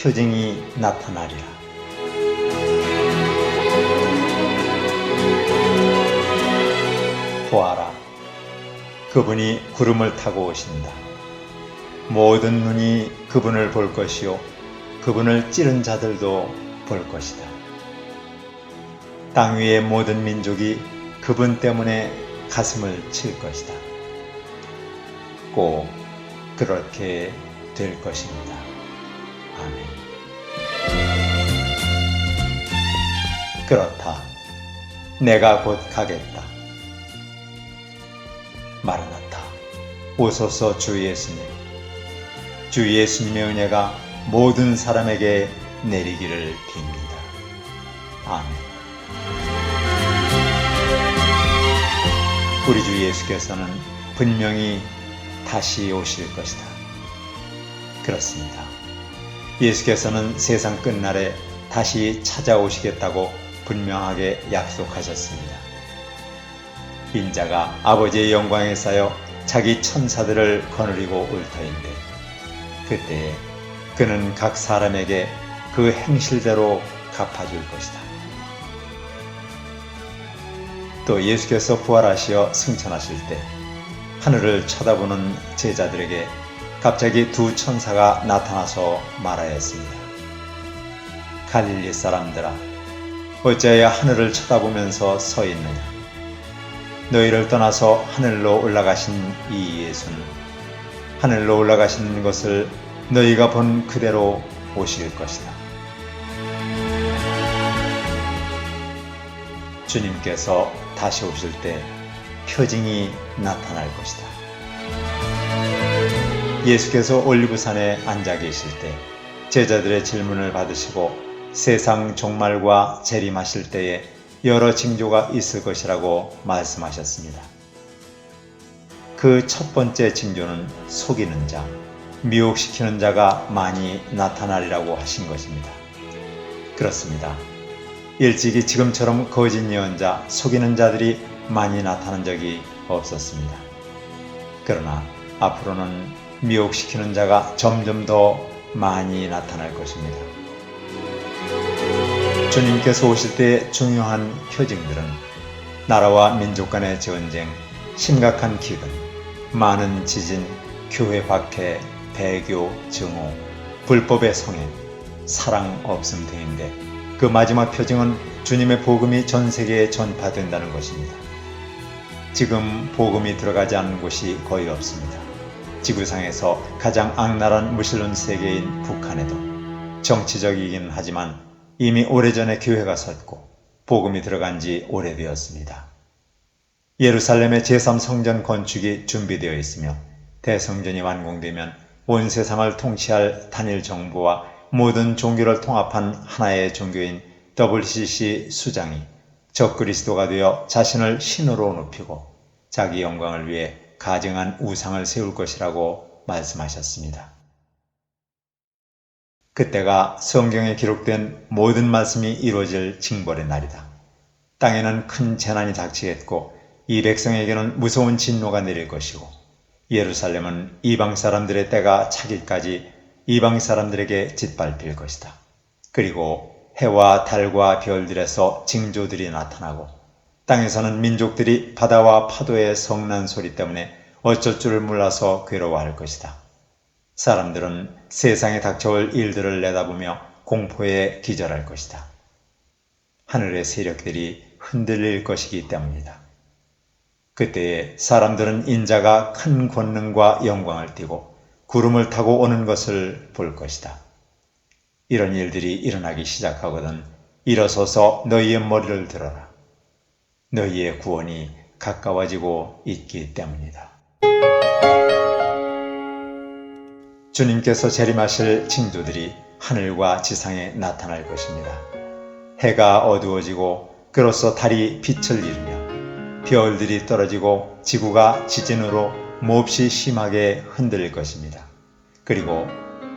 표징이 나타나리라. 보아라, 그분이 구름을 타고 오신다. 모든 눈이 그분을 볼 것이요 그분을 찌른 자들도 볼 것이다. 땅 위의 모든 민족이 그분 때문에 가슴을 칠 것이다. 꼭 그렇게 될 것입니다. 아멘. 그렇다. 내가 곧 가겠다. 마라나타. 오소서 주 예수님. 주 예수님의 은혜가 모든 사람에게 내리기를 빕니다. 아멘. 우리 주 예수께서는 분명히 다시 오실 것이다. 그렇습니다. 예수께서는 세상 끝날에 다시 찾아오시겠다고 분명하게 약속하셨습니다. 인자가 아버지의 영광에 쌓여 자기 천사들을 거느리고 올 터인데 그때에 그는 각 사람에게 그 행실대로 갚아줄 것이다. 또 예수께서 부활하시어 승천하실 때 하늘을 쳐다보는 제자들에게 갑자기 두 천사가 나타나서 말하였습니다. 갈릴리 사람들아, 어찌하여 하늘을 쳐다보면서 서 있느냐? 너희를 떠나서 하늘로 올라가신 이 예수는 하늘로 올라가시는 것을 너희가 본 그대로 오실 것이다. 주님께서 다시 오실 때 표징이 나타날 것이다. 예수께서 올리브산에 앉아 계실 때 제자들의 질문을 받으시고 세상 종말과 재림하실 때에 여러 징조가 있을 것이라고 말씀하셨습니다. 그 첫 번째 징조는 속이는 자, 미혹시키는 자가 많이 나타나리라고 하신 것입니다. 그렇습니다. 일찍이 지금처럼 거짓 예언자, 속이는 자들이 많이 나타난 적이 없었습니다. 그러나 앞으로는 미혹시키는 자가 점점 더 많이 나타날 것입니다. 주님께서 오실 때 중요한 표징들은 나라와 민족 간의 전쟁, 심각한 기근, 많은 지진, 교회 박해, 배교, 증오, 불법의 성행, 사랑 없음 등인데 그 마지막 표징은 주님의 복음이 전 세계에 전파된다는 것입니다. 지금 복음이 들어가지 않는 곳이 거의 없습니다. 지구상에서 가장 악랄한 무신론 세계인 북한에도 정치적이긴 하지만 이미 오래전에 교회가 섰고 복음이 들어간 지 오래되었습니다. 예루살렘의 제3성전 건축이 준비되어 있으며 대성전이 완공되면 온 세상을 통치할 단일 정부와 모든 종교를 통합한 하나의 종교인 WCC 수장이 적그리스도가 되어 자신을 신으로 높이고 자기 영광을 위해 가증한 우상을 세울 것이라고 말씀하셨습니다. 그때가 성경에 기록된 모든 말씀이 이루어질 징벌의 날이다. 땅에는 큰 재난이 닥치겠고 이 백성에게는 무서운 진노가 내릴 것이고 예루살렘은 이방 사람들의 때가 차기까지 이방 사람들에게 짓밟힐 것이다. 그리고 해와 달과 별들에서 징조들이 나타나고 땅에서는 민족들이 바다와 파도의 성난 소리 때문에 어쩔 줄을 몰라서 괴로워할 것이다. 사람들은 세상에 닥쳐올 일들을 내다보며 공포에 기절할 것이다. 하늘의 세력들이 흔들릴 것이기 때문이다. 그때에 사람들은 인자가 큰 권능과 영광을 띠고 구름을 타고 오는 것을 볼 것이다. 이런 일들이 일어나기 시작하거든 일어서서 너희의 머리를 들어라. 너희의 구원이 가까워지고 있기 때문이다. 주님께서 재림하실 징조들이 하늘과 지상에 나타날 것입니다. 해가 어두워지고 그로써 달이 빛을 잃으며 별들이 떨어지고 지구가 지진으로 몹시 심하게 흔들릴 것입니다. 그리고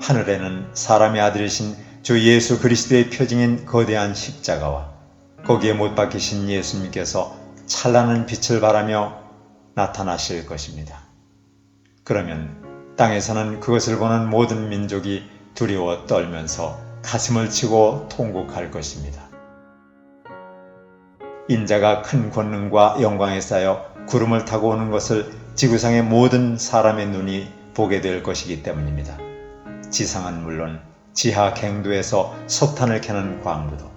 하늘에는 사람의 아들이신 주 예수 그리스도의 표징인 거대한 십자가와 거기에 못 박히신 예수님께서 찬란한 빛을 발하며 나타나실 것입니다. 그러면 땅에서는 그것을 보는 모든 민족이 두려워 떨면서 가슴을 치고 통곡할 것입니다. 인자가 큰 권능과 영광에 쌓여 구름을 타고 오는 것을 지구상의 모든 사람의 눈이 보게 될 것이기 때문입니다. 지상은 물론 지하 갱도에서 석탄을 캐는 광부도,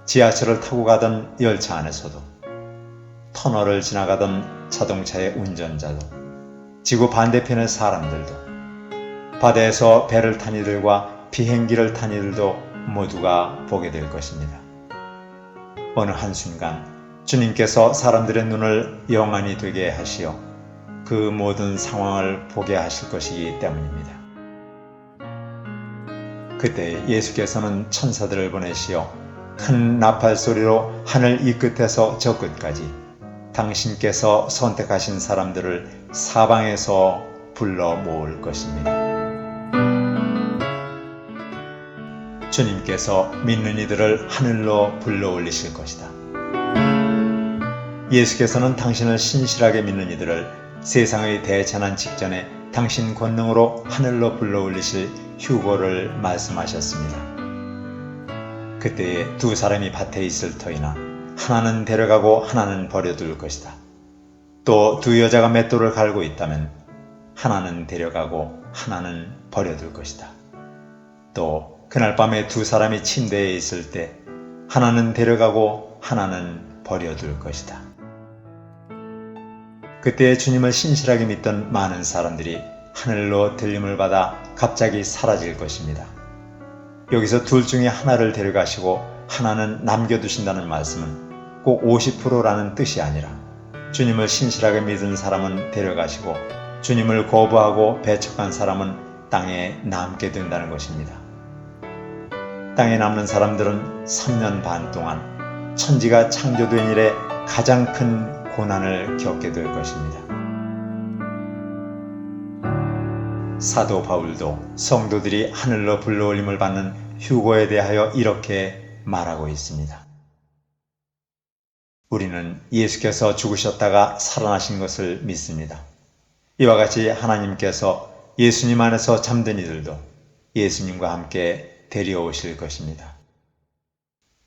지하철을 타고 가던 열차 안에서도, 터널을 지나가던 자동차의 운전자도, 지구 반대편의 사람들도, 바다에서 배를 탄 이들과 비행기를 탄 이들도 모두가 보게 될 것입니다. 어느 한순간 주님께서 사람들의 눈을 영안이 되게 하시어 그 모든 상황을 보게 하실 것이기 때문입니다. 그때 예수께서는 천사들을 보내시어 큰 나팔 소리로 하늘 이 끝에서 저 끝까지 당신께서 선택하신 사람들을 사방에서 불러 모을 것입니다. 주님께서 믿는 이들을 하늘로 불러 올리실 것이다. 예수께서는 당신을 신실하게 믿는 이들을 세상의 대재난 직전에 당신 권능으로 하늘로 불러 올리실 휴거를 말씀하셨습니다. 그때에 두 사람이 밭에 있을 터이나 하나는 데려가고 하나는 버려둘 것이다. 또 두 여자가 맷돌을 갈고 있다면 하나는 데려가고 하나는 버려둘 것이다. 또 그날 밤에 두 사람이 침대에 있을 때 하나는 데려가고 하나는 버려둘 것이다. 그때 주님을 신실하게 믿던 많은 사람들이 하늘로 들림을 받아 갑자기 사라질 것입니다. 여기서 둘 중에 하나를 데려가시고 하나는 남겨두신다는 말씀은 꼭 50%라는 뜻이 아니라 주님을 신실하게 믿은 사람은 데려가시고 주님을 거부하고 배척한 사람은 땅에 남게 된다는 것입니다. 땅에 남는 사람들은 3년 반 동안 천지가 창조된 이래 가장 큰 고난을 겪게 될 것입니다. 사도 바울도 성도들이 하늘로 불러올림을 받는 휴거에 대하여 이렇게 말하고 있습니다. 우리는 예수께서 죽으셨다가 살아나신 것을 믿습니다. 이와 같이 하나님께서 예수님 안에서 잠든 이들도 예수님과 함께 데려오실 것입니다.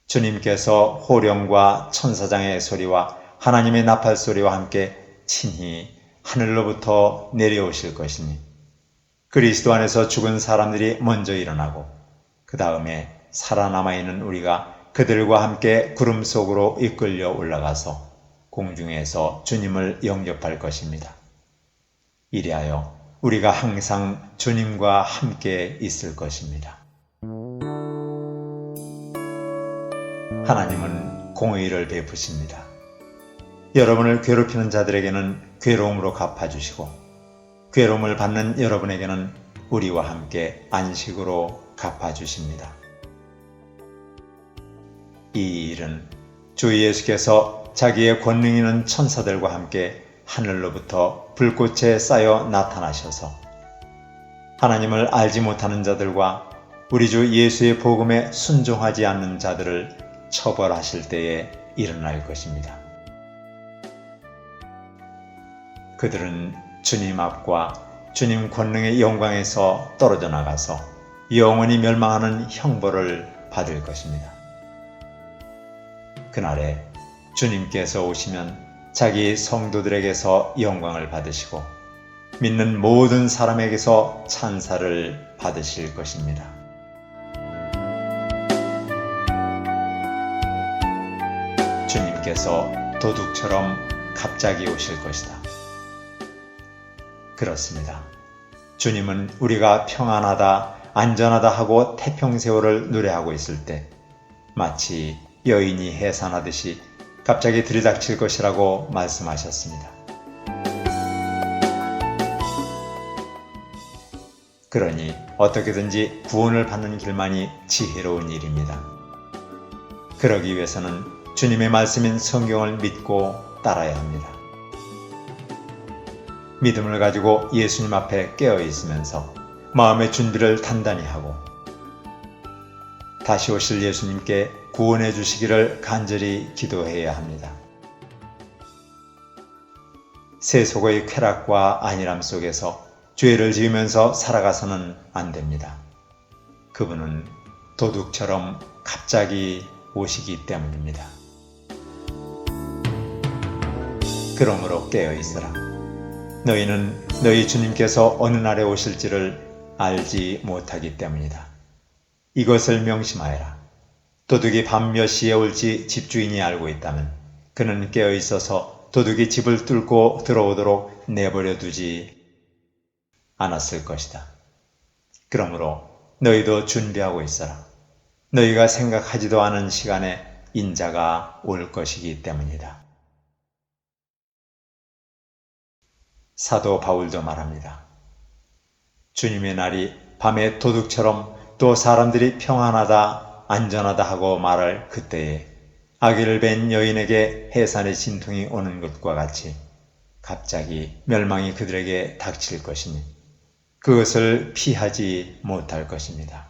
주님께서 호령과 천사장의 소리와 하나님의 나팔 소리와 함께 친히 하늘로부터 내려오실 것이니 그리스도 안에서 죽은 사람들이 먼저 일어나고 그 다음에 살아남아 있는 우리가 그들과 함께 구름 속으로 이끌려 올라가서 공중에서 주님을 영접할 것입니다. 이리하여 우리가 항상 주님과 함께 있을 것입니다. 하나님은 공의를 베푸십니다. 여러분을 괴롭히는 자들에게는 괴로움으로 갚아주시고 괴로움을 받는 여러분에게는 우리와 함께 안식으로 갚아주십니다. 이 일은 주 예수께서 자기의 권능 있는 천사들과 함께 하늘로부터 불꽃에 쌓여 나타나셔서 하나님을 알지 못하는 자들과 우리 주 예수의 복음에 순종하지 않는 자들을 처벌하실 때에 일어날 것입니다. 그들은 주님 앞과 주님 권능의 영광에서 떨어져 나가서 영원히 멸망하는 형벌을 받을 것입니다. 그날에 주님께서 오시면 자기 성도들에게서 영광을 받으시고 믿는 모든 사람에게서 찬사를 받으실 것입니다. 주님께서 도둑처럼 갑자기 오실 것이다. 그렇습니다. 주님은 우리가 평안하다, 안전하다 하고 태평세월을 노래하고 있을 때 마치 여인이 해산하듯이 갑자기 들이닥칠 것이라고 말씀하셨습니다. 그러니 어떻게든지 구원을 받는 길만이 지혜로운 일입니다. 그러기 위해서는 주님의 말씀인 성경을 믿고 따라야 합니다. 믿음을 가지고 예수님 앞에 깨어 있으면서 마음의 준비를 단단히 하고 다시 오실 예수님께 구원해 주시기를 간절히 기도해야 합니다. 세속의 쾌락과 안일함 속에서 죄를 지으면서 살아가서는 안 됩니다. 그분은 도둑처럼 갑자기 오시기 때문입니다. 그러므로 깨어 있으라. 너희는 너희 주님께서 어느 날에 오실지를 알지 못하기 때문이다. 이것을 명심하여라. 도둑이 밤 몇 시에 올지 집주인이 알고 있다면 그는 깨어 있어서 도둑이 집을 뚫고 들어오도록 내버려 두지 않았을 것이다. 그러므로 너희도 준비하고 있어라. 너희가 생각하지도 않은 시간에 인자가 올 것이기 때문이다. 사도 바울도 말합니다. 주님의 날이 밤에 도둑처럼 또 사람들이 평안하다, 안전하다 하고 말할 그때에 아기를 뵌 여인에게 해산의 진통이 오는 것과 같이 갑자기 멸망이 그들에게 닥칠 것이니 그것을 피하지 못할 것입니다.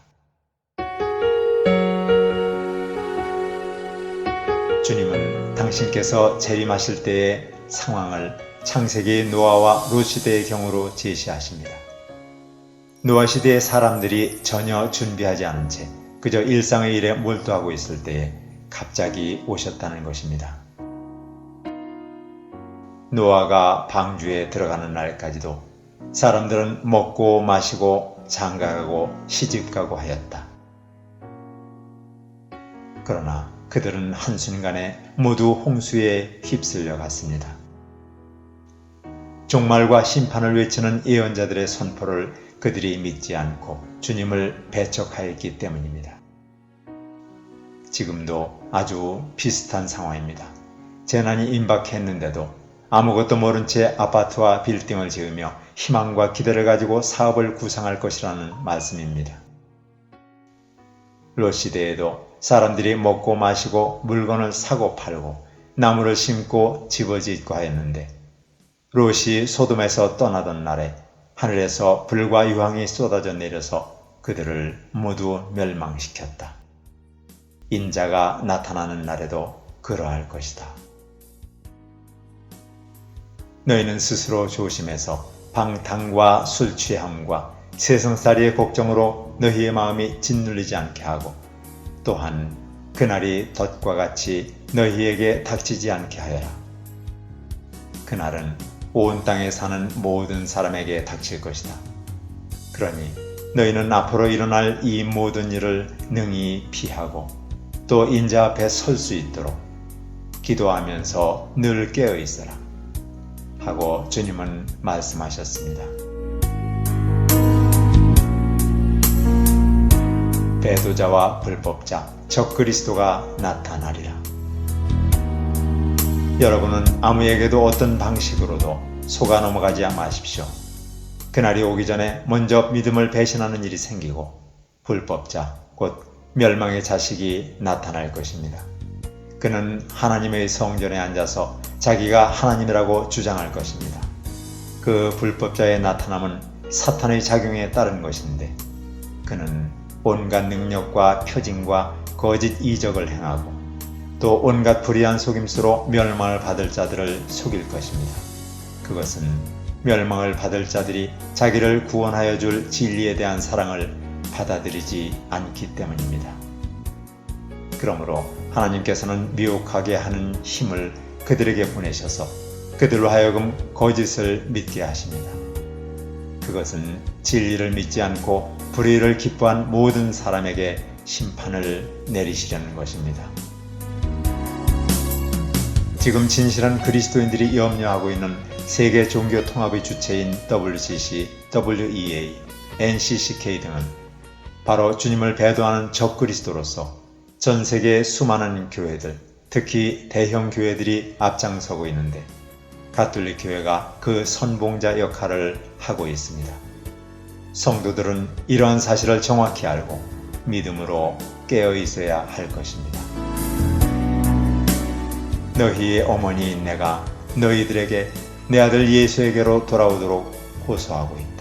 주님은 당신께서 재림하실 때의 상황을 창세기 노아와 롯 시대의 경우로 제시하십니다. 노아 시대의 사람들이 전혀 준비하지 않은 채 그저 일상의 일에 몰두하고 있을 때에 갑자기 오셨다는 것입니다. 노아가 방주에 들어가는 날까지도 사람들은 먹고 마시고 장가가고 시집가고 하였다. 그러나 그들은 한순간에 모두 홍수에 휩쓸려 갔습니다. 종말과 심판을 외치는 예언자들의 선포를 그들이 믿지 않고 주님을 배척하였기 때문입니다. 지금도 아주 비슷한 상황입니다. 재난이 임박했는데도 아무것도 모른 채 아파트와 빌딩을 지으며 희망과 기대를 가지고 사업을 구상할 것이라는 말씀입니다. 롯 시대에도 사람들이 먹고 마시고 물건을 사고 팔고 나무를 심고 집을 짓고 하였는데 롯이 소돔에서 떠나던 날에 하늘에서 불과 유황이 쏟아져 내려서 그들을 모두 멸망시켰다. 인자가 나타나는 날에도 그러할 것이다. 너희는 스스로 조심해서 방탕과 술 취함과 세상살이의 걱정으로 너희의 마음이 짓눌리지 않게 하고 또한 그날이 덫과 같이 너희에게 닥치지 않게 하여라. 그날은 온 땅에 사는 모든 사람에게 닥칠 것이다. 그러니 너희는 앞으로 일어날 이 모든 일을 능히 피하고 또 인자 앞에 설 수 있도록 기도하면서 늘 깨어 있어라 하고 주님은 말씀하셨습니다. 배도자와 불법자 적그리스도가 나타나리라. 여러분은 아무에게도 어떤 방식으로도 속아 넘어가지 마십시오. 그날이 오기 전에 먼저 믿음을 배신하는 일이 생기고 불법자 곧 멸망의 자식이 나타날 것입니다. 그는 하나님의 성전에 앉아서 자기가 하나님이라고 주장할 것입니다. 그 불법자의 나타남은 사탄의 작용에 따른 것인데 그는 온갖 능력과 표징과 거짓 이적을 행하고 또 온갖 불의한 속임수로 멸망을 받을 자들을 속일 것입니다. 그것은 멸망을 받을 자들이 자기를 구원하여 줄 진리에 대한 사랑을 받아들이지 않기 때문입니다. 그러므로 하나님께서는 미혹하게 하는 힘을 그들에게 보내셔서 그들로 하여금 거짓을 믿게 하십니다. 그것은 진리를 믿지 않고 불의를 기뻐한 모든 사람에게 심판을 내리시려는 것입니다. 지금 진실한 그리스도인들이 염려하고 있는 세계 종교 통합의 주체인 WCC, WEA, NCCK 등은 바로 주님을 배도하는 적그리스도로서 전 세계의 수많은 교회들, 특히 대형 교회들이 앞장서고 있는데 가톨릭 교회가 그 선봉자 역할을 하고 있습니다. 성도들은 이러한 사실을 정확히 알고 믿음으로 깨어 있어야 할 것입니다. 너희의 어머니인 내가 너희들에게 내 아들 예수에게로 돌아오도록 호소하고 있다.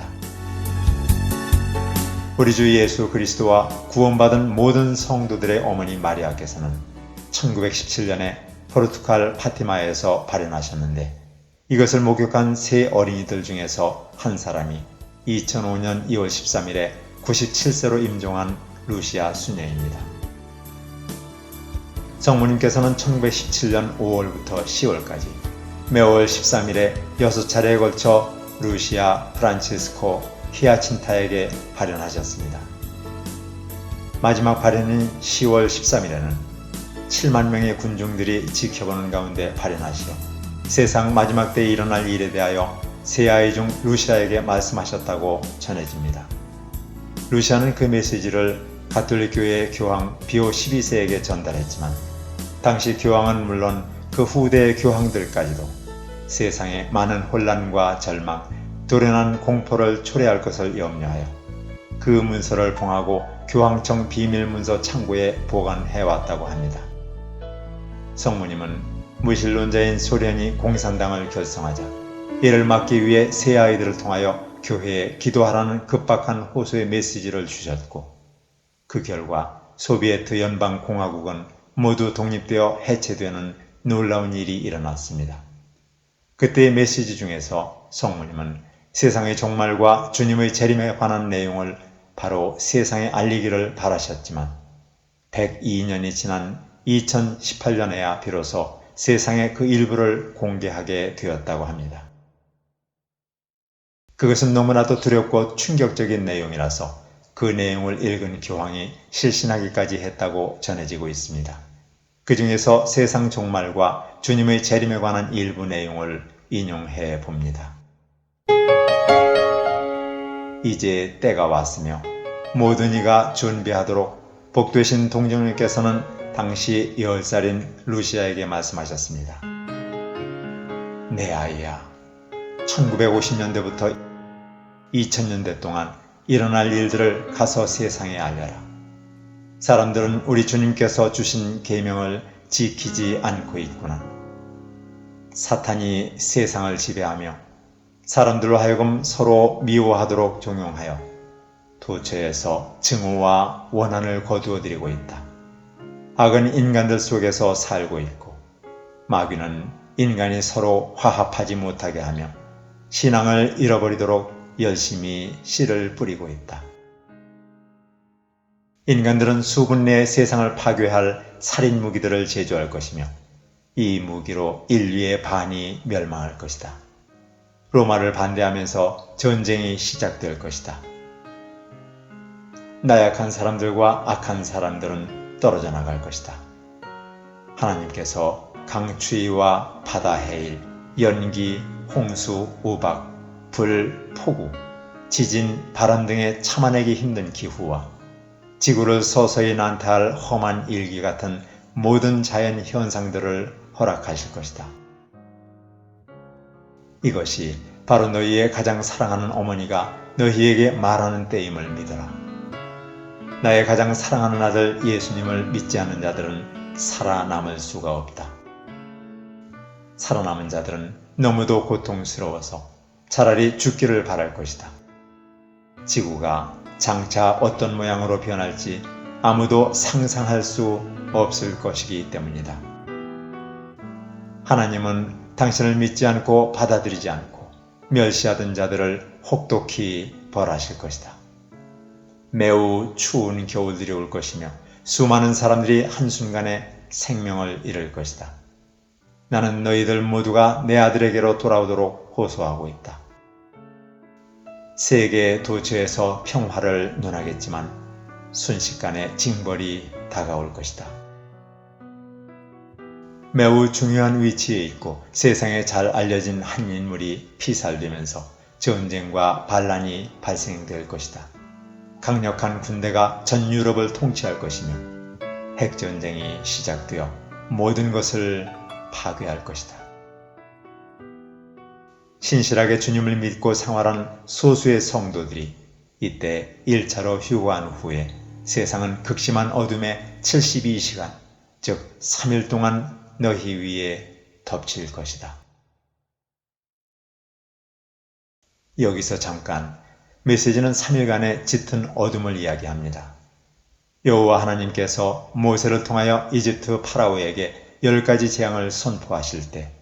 우리 주 예수 그리스도와 구원받은 모든 성도들의 어머니 마리아께서는 1917년에 포르투갈 파티마에서 발현하셨는데 이것을 목격한 세 어린이들 중에서 한 사람이 2005년 2월 13일에 97세로 임종한 루시아 수녀입니다. 성모님께서는 1917년 5월부터 10월까지 매월 13일에 6차례에 걸쳐 루시아 프란치스코 히아친타에게 발현하셨습니다. 마지막 발현인 10월 13일에는 7만 명의 군중들이 지켜보는 가운데 발현하시어 세상 마지막 때에 일어날 일에 대하여 세 아이 중 루시아에게 말씀하셨다고 전해집니다. 루시아는 그 메시지를 가톨릭 교회의 교황 비오 12세에게 전달했지만 당시 교황은 물론 그 후대의 교황들까지도 세상에 많은 혼란과 절망, 도련한 공포를 초래할 것을 염려하여 그 문서를 봉하고 교황청 비밀문서 창고에 보관해왔다고 합니다. 성모님은 무신론자인 소련이 공산당을 결성하자 이를 막기 위해 세 아이들을 통하여 교회에 기도하라는 급박한 호소의 메시지를 주셨고 그 결과 소비에트 연방공화국은 모두 독립되어 해체되는 놀라운 일이 일어났습니다. 그때의 메시지 중에서 성모님은 세상의 종말과 주님의 재림에 관한 내용을 바로 세상에 알리기를 바라셨지만 102년이 지난 2018년에야 비로소 세상에 그 일부를 공개하게 되었다고 합니다. 그것은 너무나도 두렵고 충격적인 내용이라서 그 내용을 읽은 교황이 실신하기까지 했다고 전해지고 있습니다. 그 중에서 세상 종말과 주님의 재림에 관한 일부 내용을 인용해 봅니다. 이제 때가 왔으며 모든 이가 준비하도록 복되신 동정님께서는 당시 10살인 루시아에게 말씀하셨습니다. 내 아이야, 1950년대부터 2000년대 동안 일어날 일들을 가서 세상에 알려라. 사람들은 우리 주님께서 주신 계명을 지키지 않고 있구나. 사탄이 세상을 지배하며 사람들로 하여금 서로 미워하도록 종용하여 도처에서 증오와 원한을 거두어들이고 있다. 악은 인간들 속에서 살고 있고 마귀는 인간이 서로 화합하지 못하게 하며 신앙을 잃어버리도록 열심히 씨를 뿌리고 있다. 인간들은 수분 내에 세상을 파괴할 살인 무기들을 제조할 것이며 이 무기로 인류의 반이 멸망할 것이다. 로마를 반대하면서 전쟁이 시작될 것이다. 나약한 사람들과 악한 사람들은 떨어져 나갈 것이다. 하나님께서 강추위와 바다 해일, 연기, 홍수, 우박, 불, 폭우, 지진, 바람 등의 참아내기 힘든 기후와 지구를 서서히 난타할 험한 일기 같은 모든 자연 현상들을 허락하실 것이다. 이것이 바로 너희의 가장 사랑하는 어머니가 너희에게 말하는 때임을 믿어라. 나의 가장 사랑하는 아들 예수님을 믿지 않는 자들은 살아남을 수가 없다. 살아남은 자들은 너무도 고통스러워서 차라리 죽기를 바랄 것이다. 지구가 장차 어떤 모양으로 변할지 아무도 상상할 수 없을 것이기 때문이다. 하나님은 당신을 믿지 않고 받아들이지 않고 멸시하던 자들을 혹독히 벌하실 것이다. 매우 추운 겨울들이 올 것이며 수많은 사람들이 한순간에 생명을 잃을 것이다. 나는 너희들 모두가 내 아들에게로 돌아오도록 호소하고 있다. 세계 도처에서 평화를 논하겠지만 순식간에 징벌이 다가올 것이다. 매우 중요한 위치에 있고 세상에 잘 알려진 한 인물이 피살되면서 전쟁과 반란이 발생될 것이다. 강력한 군대가 전 유럽을 통치할 것이며 핵전쟁이 시작되어 모든 것을 파괴할 것이다. 신실하게 주님을 믿고 생활한 소수의 성도들이 이때 1차로 휴거한 후에 세상은 극심한 어둠에 72시간, 즉 3일 동안 너희 위에 덮칠 것이다. 여기서 잠깐 메시지는 3일간의 짙은 어둠을 이야기합니다. 여호와 하나님께서 모세를 통하여 이집트 파라오에게 10가지 재앙을 선포하실 때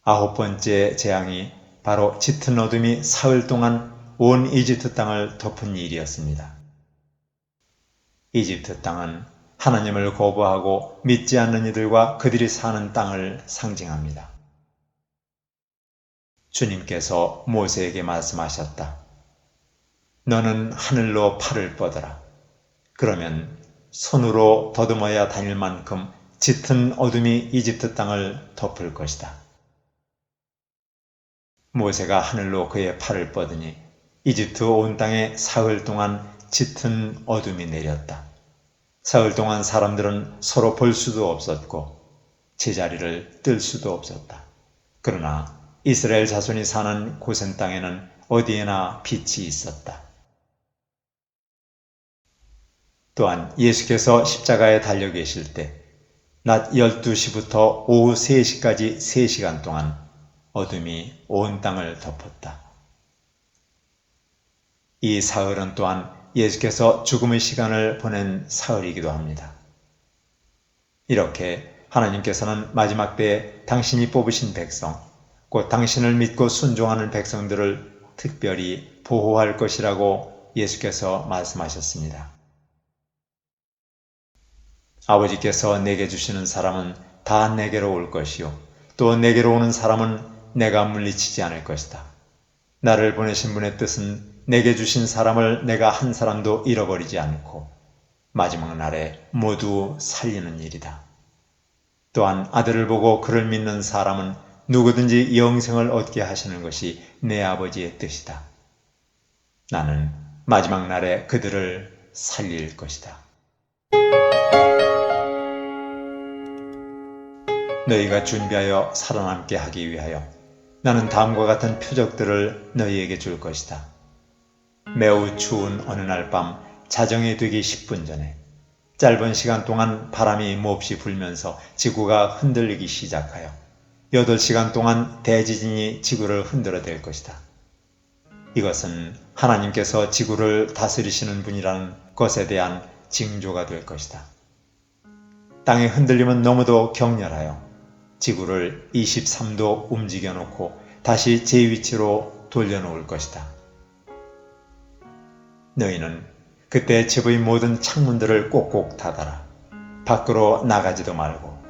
9번째 재앙이 바로 짙은 어둠이 사흘 동안 온 이집트 땅을 덮은 일이었습니다. 이집트 땅은 하나님을 거부하고 믿지 않는 이들과 그들이 사는 땅을 상징합니다. 주님께서 모세에게 말씀하셨다. 너는 하늘로 팔을 뻗어라. 그러면 손으로 더듬어야 다닐 만큼 짙은 어둠이 이집트 땅을 덮을 것이다. 모세가 하늘로 그의 팔을 뻗으니 이집트 온 땅에 사흘 동안 짙은 어둠이 내렸다. 사흘 동안 사람들은 서로 볼 수도 없었고 제자리를 뜰 수도 없었다. 그러나 이스라엘 자손이 사는 고센 땅에는 어디에나 빛이 있었다. 또한 예수께서 십자가에 달려 계실 때 낮 12시부터 오후 3시까지 3시간 동안 어둠이 온 땅을 덮었다. 이 사흘은 또한 예수께서 죽음의 시간을 보낸 사흘이기도 합니다. 이렇게 하나님께서는 마지막 때에 당신이 뽑으신 백성, 곧 당신을 믿고 순종하는 백성들을 특별히 보호할 것이라고 예수께서 말씀하셨습니다. 아버지께서 내게 주시는 사람은 다 내게로 올 것이요 또 내게로 오는 사람은 내가 물리치지 않을 것이다. 나를 보내신 분의 뜻은 내게 주신 사람을 내가 한 사람도 잃어버리지 않고 마지막 날에 모두 살리는 일이다. 또한 아들을 보고 그를 믿는 사람은 누구든지 영생을 얻게 하시는 것이 내 아버지의 뜻이다. 나는 마지막 날에 그들을 살릴 것이다. 너희가 준비하여 살아남게 하기 위하여 나는 다음과 같은 표적들을 너희에게 줄 것이다. 매우 추운 어느 날 밤 자정이 되기 10분 전에 짧은 시간 동안 바람이 몹시 불면서 지구가 흔들리기 시작하여 8시간 동안 대지진이 지구를 흔들어댈 것이다. 이것은 하나님께서 지구를 다스리시는 분이라는 것에 대한 징조가 될 것이다. 땅의 흔들림은 너무도 격렬하여 지구를 23도 움직여 놓고 다시 제 위치로 돌려놓을 것이다. 너희는 그때 집의 모든 창문들을 꼭꼭 닫아라. 밖으로 나가지도 말고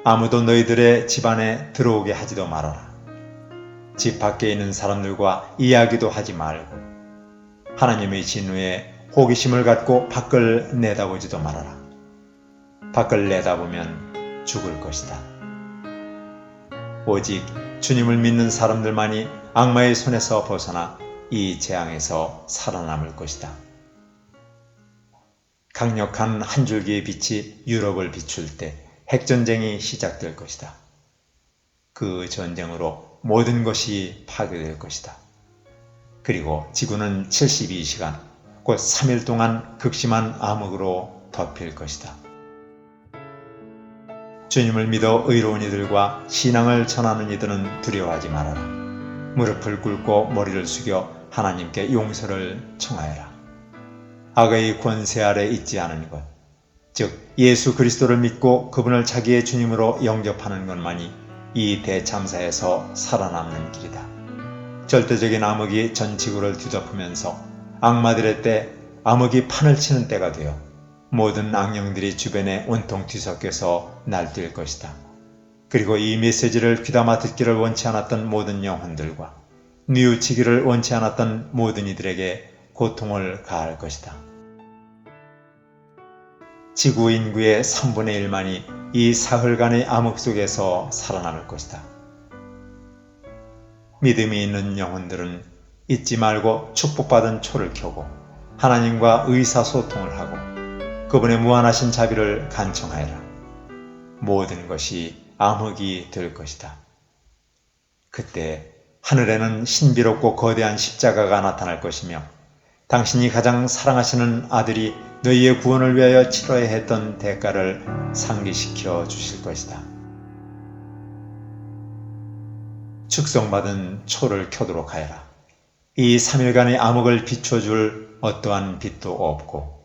아무도 너희들의 집 안에 들어오게 하지도 말아라. 집 밖에 있는 사람들과 이야기도 하지 말고 하나님의 진노에 호기심을 갖고 밖을 내다보지도 말아라. 밖을 내다보면 죽을 것이다. 오직 주님을 믿는 사람들만이 악마의 손에서 벗어나 이 재앙에서 살아남을 것이다. 강력한 한 줄기의 빛이 유럽을 비출 때 핵전쟁이 시작될 것이다. 그 전쟁으로 모든 것이 파괴될 것이다. 그리고 지구는 72시간, 곧 3일 동안 극심한 암흑으로 덮일 것이다. 주님을 믿어 의로운 이들과 신앙을 전하는 이들은 두려워하지 말아라. 무릎을 꿇고 머리를 숙여 하나님께 용서를 청하여라. 악의 권세 아래 있지 않은 것, 즉 예수 그리스도를 믿고 그분을 자기의 주님으로 영접하는 것만이 이 대참사에서 살아남는 길이다. 절대적인 암흑이 전 지구를 뒤덮으면서 악마들의 때, 암흑이 판을 치는 때가 되어 모든 악령들이 주변에 온통 뒤섞여서 날뛸 것이다. 그리고 이 메시지를 귀담아 듣기를 원치 않았던 모든 영혼들과 뉘우치기를 원치 않았던 모든 이들에게 고통을 가할 것이다. 지구 인구의 3분의 1만이 이 사흘간의 암흑 속에서 살아남을 것이다. 믿음이 있는 영혼들은 잊지 말고 축복받은 초를 켜고 하나님과 의사소통을 하고 그분의 무한하신 자비를 간청하여라. 모든 것이 암흑이 될 것이다. 그때 하늘에는 신비롭고 거대한 십자가가 나타날 것이며 당신이 가장 사랑하시는 아들이 너희의 구원을 위하여 치러야 했던 대가를 상기시켜 주실 것이다. 축성받은 초를 켜도록 하여라. 이 3일간의 암흑을 비춰줄 어떠한 빛도 없고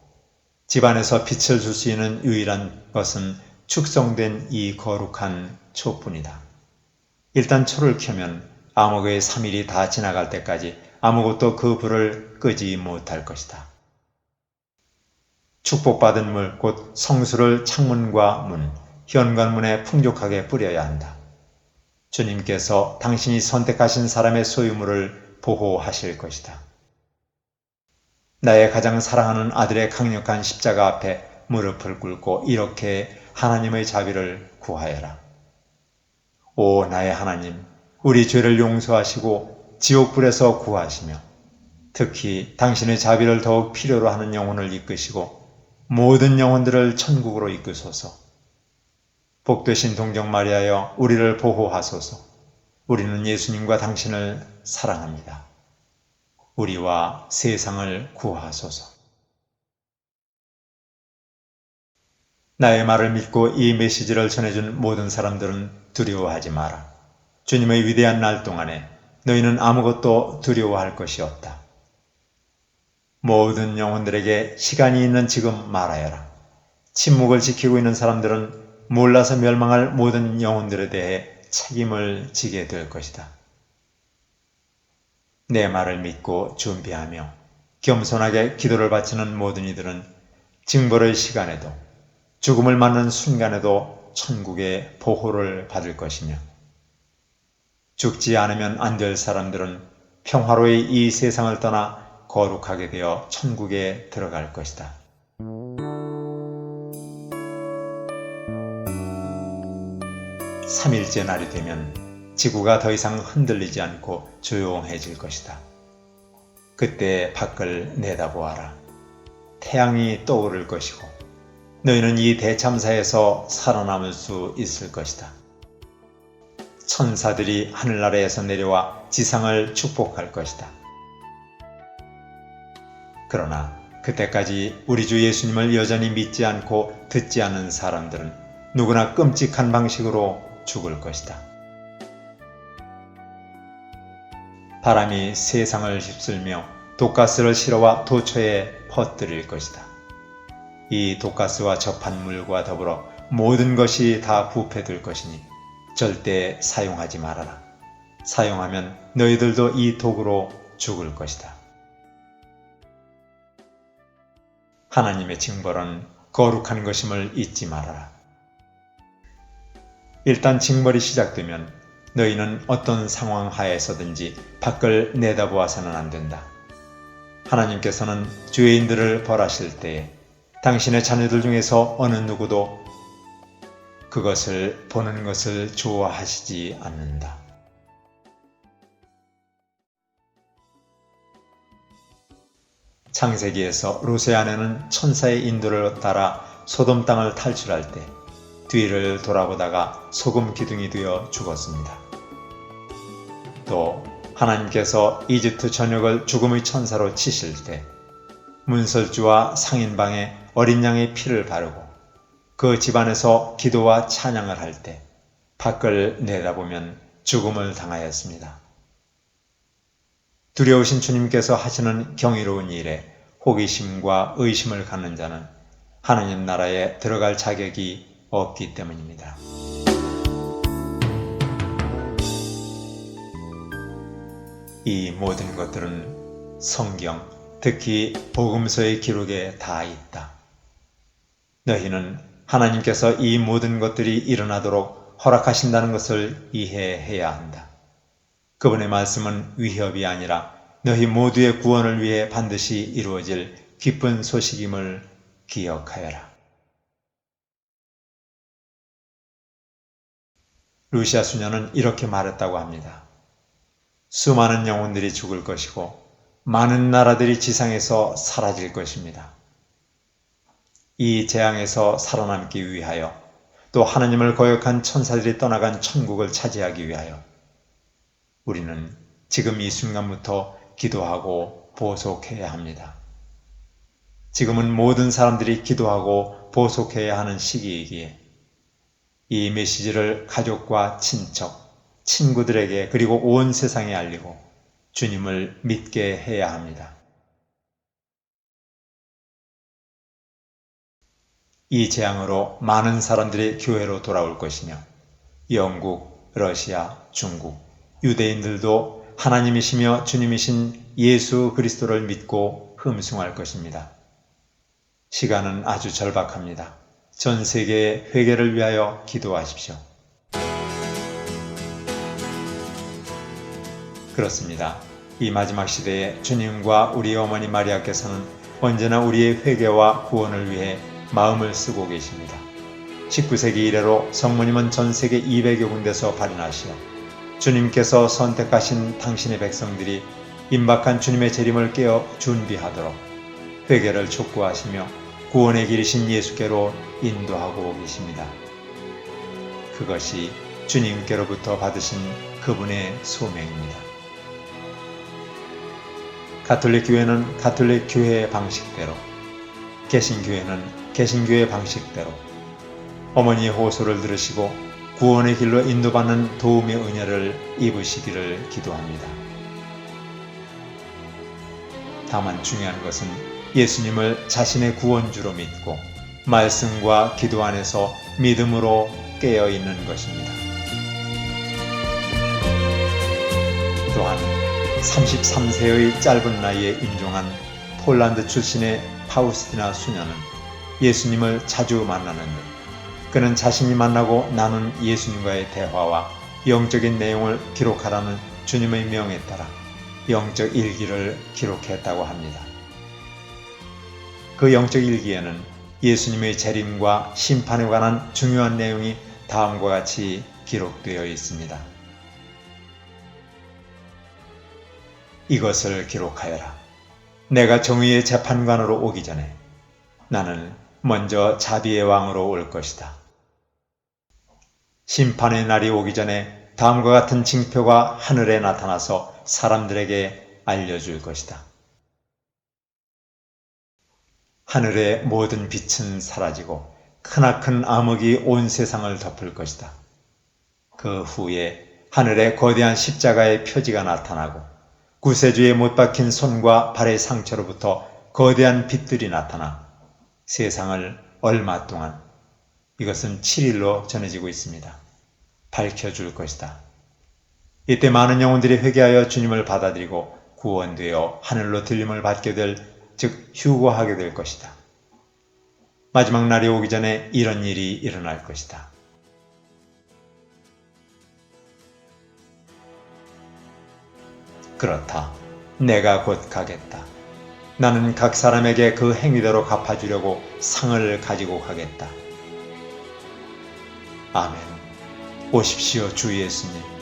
집안에서 빛을 줄 수 있는 유일한 것은 축성된 이 거룩한 초뿐이다. 일단 초를 켜면 암흑의 3일이 다 지나갈 때까지 아무것도 그 불을 끄지 못할 것이다. 축복받은 물, 곧 성수를 창문과 문, 현관문에 풍족하게 뿌려야 한다. 주님께서 당신이 선택하신 사람의 소유물을 보호하실 것이다. 나의 가장 사랑하는 아들의 강력한 십자가 앞에 무릎을 꿇고 이렇게 하나님의 자비를 구하여라. 오 나의 하나님, 우리 죄를 용서하시고 지옥불에서 구하시며 특히 당신의 자비를 더욱 필요로 하는 영혼을 이끄시고 모든 영혼들을 천국으로 이끄소서. 복되신 동정 마리아여, 우리를 보호하소서. 우리는 예수님과 당신을 사랑합니다. 우리와 세상을 구하소서. 나의 말을 믿고 이 메시지를 전해준 모든 사람들은 두려워하지 마라. 주님의 위대한 날 동안에 너희는 아무것도 두려워할 것이 없다. 모든 영혼들에게 시간이 있는 지금 말하여라. 침묵을 지키고 있는 사람들은 몰라서 멸망할 모든 영혼들에 대해 책임을 지게 될 것이다. 내 말을 믿고 준비하며 겸손하게 기도를 바치는 모든 이들은 징벌의 시간에도 죽음을 맞는 순간에도 천국의 보호를 받을 것이며 죽지 않으면 안 될 사람들은 평화로이 이 세상을 떠나 거룩하게 되어 천국에 들어갈 것이다. 삼일째 날이 되면 지구가 더 이상 흔들리지 않고 조용해질 것이다. 그때 밖을 내다보아라. 태양이 떠오를 것이고 너희는 이 대참사에서 살아남을 수 있을 것이다. 천사들이 하늘나라에서 내려와 지상을 축복할 것이다. 그러나 그때까지 우리 주 예수님을 여전히 믿지 않고 듣지 않는 사람들은 누구나 끔찍한 방식으로 죽을 것이다. 바람이 세상을 휩쓸며 독가스를 실어와 도처에 퍼뜨릴 것이다. 이 독가스와 접한 물과 더불어 모든 것이 다 부패될 것이니 절대 사용하지 말아라. 사용하면 너희들도 이 독으로 죽을 것이다. 하나님의 징벌은 거룩한 것임을 잊지 말아라. 일단 징벌이 시작되면 너희는 어떤 상황 하에서든지 밖을 내다보아서는 안 된다. 하나님께서는 죄인들을 벌하실 때에 당신의 자녀들 중에서 어느 누구도 그것을 보는 것을 좋아하시지 않는다. 창세기에서 롯의 아내는 천사의 인도를 따라 소돔 땅을 탈출할 때 뒤를 돌아보다가 소금 기둥이 되어 죽었습니다. 또 하나님께서 이집트 전역을 죽음의 천사로 치실 때 문설주와 상인방에 어린 양의 피를 바르고 그 집안에서 기도와 찬양을 할 때 밖을 내다보면 죽음을 당하였습니다. 두려우신 주님께서 하시는 경이로운 일에 호기심과 의심을 갖는 자는 하나님 나라에 들어갈 자격이 없기 때문입니다. 이 모든 것들은 성경, 특히 복음서의 기록에 다 있다. 너희는 하나님께서 이 모든 것들이 일어나도록 허락하신다는 것을 이해해야 한다. 그분의 말씀은 위협이 아니라 너희 모두의 구원을 위해 반드시 이루어질 기쁜 소식임을 기억하여라. 루시아 수녀는 이렇게 말했다고 합니다. 수많은 영혼들이 죽을 것이고 많은 나라들이 지상에서 사라질 것입니다. 이 재앙에서 살아남기 위하여 또 하나님을 거역한 천사들이 떠나간 천국을 차지하기 위하여 우리는 지금 이 순간부터 기도하고 보속해야 합니다. 지금은 모든 사람들이 기도하고 보속해야 하는 시기이기에 이 메시지를 가족과 친척, 친구들에게 그리고 온 세상에 알리고 주님을 믿게 해야 합니다. 이 재앙으로 많은 사람들이 교회로 돌아올 것이며 영국, 러시아, 중국, 유대인들도 하나님이시며 주님이신 예수 그리스도를 믿고 흠숭할 것입니다. 시간은 아주 절박합니다. 전 세계의 회개를 위하여 기도하십시오. 그렇습니다. 이 마지막 시대에 주님과 우리 어머니 마리아께서는 언제나 우리의 회개와 구원을 위해 마음을 쓰고 계십니다. 19세기 이래로 성모님은 전 세계 200여 군데서 발인하시어 주님께서 선택하신 당신의 백성들이 임박한 주님의 재림을 깨어 준비하도록 회개를 촉구하시며 구원의 길이신 예수께로 인도하고 계십니다. 그것이 주님께로부터 받으신 그분의 소명입니다. 가톨릭 교회는 가톨릭 교회의 방식대로, 개신교회는 개신교회의 방식대로 어머니의 호소를 들으시고 구원의 길로 인도받는 도움의 은혜를 입으시기를 기도합니다. 다만 중요한 것은 예수님을 자신의 구원주로 믿고 말씀과 기도 안에서 믿음으로 깨어있는 것입니다. 또한 33세의 짧은 나이에 임종한 폴란드 출신의 파우스티나 수녀는 예수님을 자주 만나는데 그는 자신이 만나고 나눈 예수님과의 대화와 영적인 내용을 기록하라는 주님의 명에 따라 영적 일기를 기록했다고 합니다. 그 영적 일기에는 예수님의 재림과 심판에 관한 중요한 내용이 다음과 같이 기록되어 있습니다. 이것을 기록하여라. 내가 정의의 재판관으로 오기 전에 나는 먼저 자비의 왕으로 올 것이다. 심판의 날이 오기 전에 다음과 같은 징표가 하늘에 나타나서 사람들에게 알려줄 것이다. 하늘의 모든 빛은 사라지고 크나큰 암흑이 온 세상을 덮을 것이다. 그 후에 하늘에 거대한 십자가의 표지가 나타나고 구세주에 못 박힌 손과 발의 상처로부터 거대한 빛들이 나타나 세상을 얼마 동안, 이것은 7일로 전해지고 있습니다, 밝혀줄 것이다. 이때 많은 영혼들이 회개하여 주님을 받아들이고 구원되어 하늘로 들림을 받게 될, 즉 휴거하게 될 것이다. 마지막 날이 오기 전에 이런 일이 일어날 것이다. 그렇다. 내가 곧 가겠다. 나는 각 사람에게 그 행위대로 갚아주려고 상을 가지고 가겠다. 아멘. 오십시오, 주 예수님.